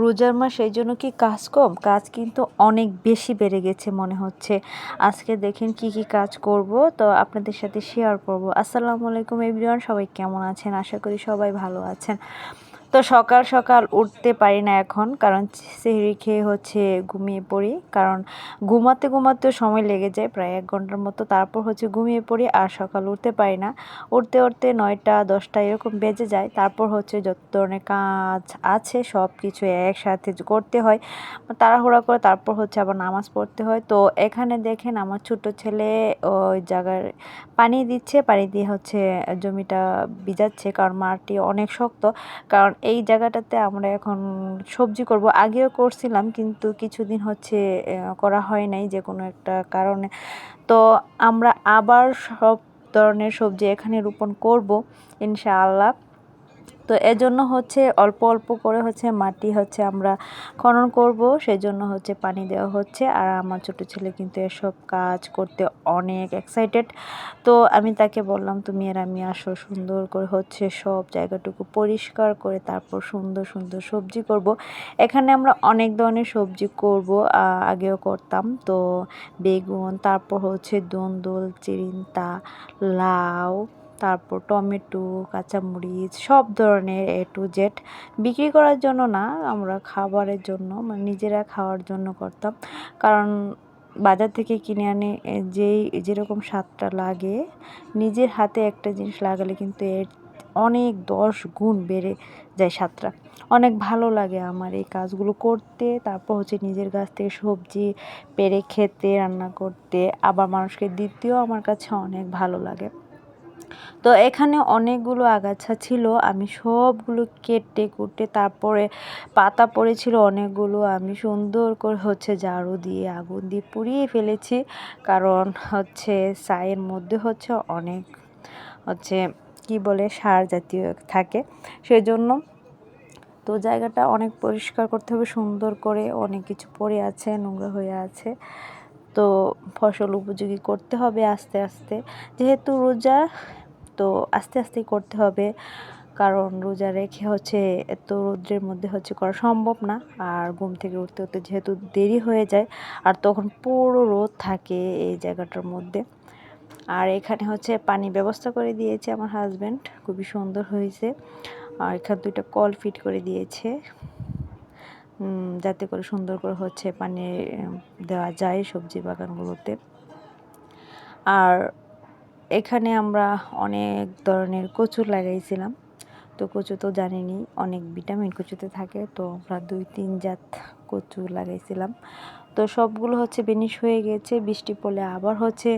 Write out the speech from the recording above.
রোজার মাস এই জন্য কি কাজ কম? কাজ কিন্তু অনেক বেশি বেড়ে গেছে মনে হচ্ছে। আজকে দেখেন কি কাজ করব, তো আপনাদের সাথে শেয়ার করব। আসসালামু আলাইকুম এভরিওয়ান, সবাই কেমন আছেন? আশা করি সবাই ভালো আছেন। তো সকাল সকাল উঠতে পারি না এখন, কারণ সেহরি খেয়ে হচ্ছে ঘুমিয়ে পড়ি। কারণ ঘুমাতে ঘুমাতে সময় লেগে যায় প্রায় 1 ঘন্টার মতো, তারপর হচ্ছে ঘুমিয়ে পড়ি আর সকাল উঠতে পারি না। উঠতে উঠতে 9টা 10টা এরকম বেজে যায়। তারপর হচ্ছে যত ধরনের কাজ আছে সব কিছু একসাথে করতে হয়, তাড়াহুড়া করে। তারপর হচ্ছে আবার নামাজ পড়তে হয়। তো এখানে দেখেন আমার ছোট ছেলে ওই জায়গায় পানি দিচ্ছে, পানি দিয়ে হচ্ছে জমিটা ভিজাচ্ছে, কারণ মাটি অনেক শক্ত। কারণ এই জায়গাটাতে আমরা এখন সবজি করব, আগেও করছিলাম কিন্তু কিছুদিন হচ্ছে করা হয় নাই যে কোনো একটা কারণে। তো আমরা আবার সব ধরনের সবজি এখানে রোপণ করব ইনশাআল্লাহ। তো এজন্য হচ্ছে অল্প অল্প করে হচ্ছে মাটি হচ্ছে আমরা খনন করব, সেজন্য হচ্ছে পানি দেওয়া হচ্ছে। আর আমার ছোট ছেলে কিন্তু এসব কাজ করতে অনেক এক্সাইটেড। তো আমি তাকে বললাম তুমি আর আমি আসো, সুন্দর করে হচ্ছে সব জায়গাটুকু পরিষ্কার করে তারপর সুন্দর সুন্দর সবজি করব। এখানে আমরা অনেক ধরনের সবজি করব, আগেও করতাম। তো বেগুন, তারপর হচ্ছে দুন্দুল, চিরিন্তা, লাউ, তারপর টমেটো, কাঁচামরিচ, সব ধরনের A to Z। বিক্রি করার জন্য না, আমরা খাবারের জন্য, মানে নিজেরা খাওয়ার জন্য করতাম। কারণ বাজার থেকে কিনে আনে যেরকম স্বাদটা লাগে, নিজের হাতে একটা জিনিস লাগালে কিন্তু এর অনেক 10 গুণ বেড়ে যায় স্বাদটা। অনেক ভালো লাগে আমার এই কাজগুলো করতে। তারপর হচ্ছে নিজের গাছ থেকে সবজি পেড়ে খেতে, রান্না করতে, আবার মানুষকে দিতেও আমার কাছে অনেক ভালো লাগে। তো এখানে অনেকগুলো আগাছা ছিল, আমি সবগুলো কেটে কুটে, তারপরে পাতা পড়েছিল অনেকগুলো, আমি সুন্দর করে হচ্ছে ঝাড়ু দিয়ে আগুন দিয়ে পুড়িয়ে ফেলেছি। কারণ হচ্ছে ছাইয়ের মধ্যে হচ্ছে অনেক হচ্ছে কি বলে সার জাতীয় থাকে, সেজন্য। তো জায়গাটা অনেক পরিষ্কার করতে হবে সুন্দর করে, অনেক কিছু পড়ে আছে, নোংরা হয়ে আছে। তো ফসল উপযোগী করতে হবে আস্তে আস্তে, যেহেতু রোজা, তো আস্তে আস্তেই করতে হবে। কারণ রোজা রেখে হচ্ছে এত রোদ্রের মধ্যে হচ্ছে করা সম্ভব না। আর ঘুম থেকে উঠতে উঠতে যেহেতু দেরি হয়ে যায়, আর তখন পুরো রোদ থাকে এই জায়গাটার মধ্যে। আর এখানে হচ্ছে পানি ব্যবস্থা করে দিয়েছে আমার হাজব্যান্ড, খুবই সুন্দর হয়েছে। আর এখানে 2টা কল ফিট করে দিয়েছে, যাতে করে সুন্দর করে হচ্ছে পানি দেওয়া যায় সবজি বাগানগুলোতে। আর এখানে আমরা অনেক ধরনের কচু লাগাইছিলাম। তো কচু তো জানেনই, অনেক ভিটামিন কচুতে থাকে। তো আমরা 2-3 জাত কচু লাগাইছিলাম। তো সবগুলো হচ্ছে বেনিশ হয়ে গেছে, বৃষ্টি পড়লে আবার হচ্ছে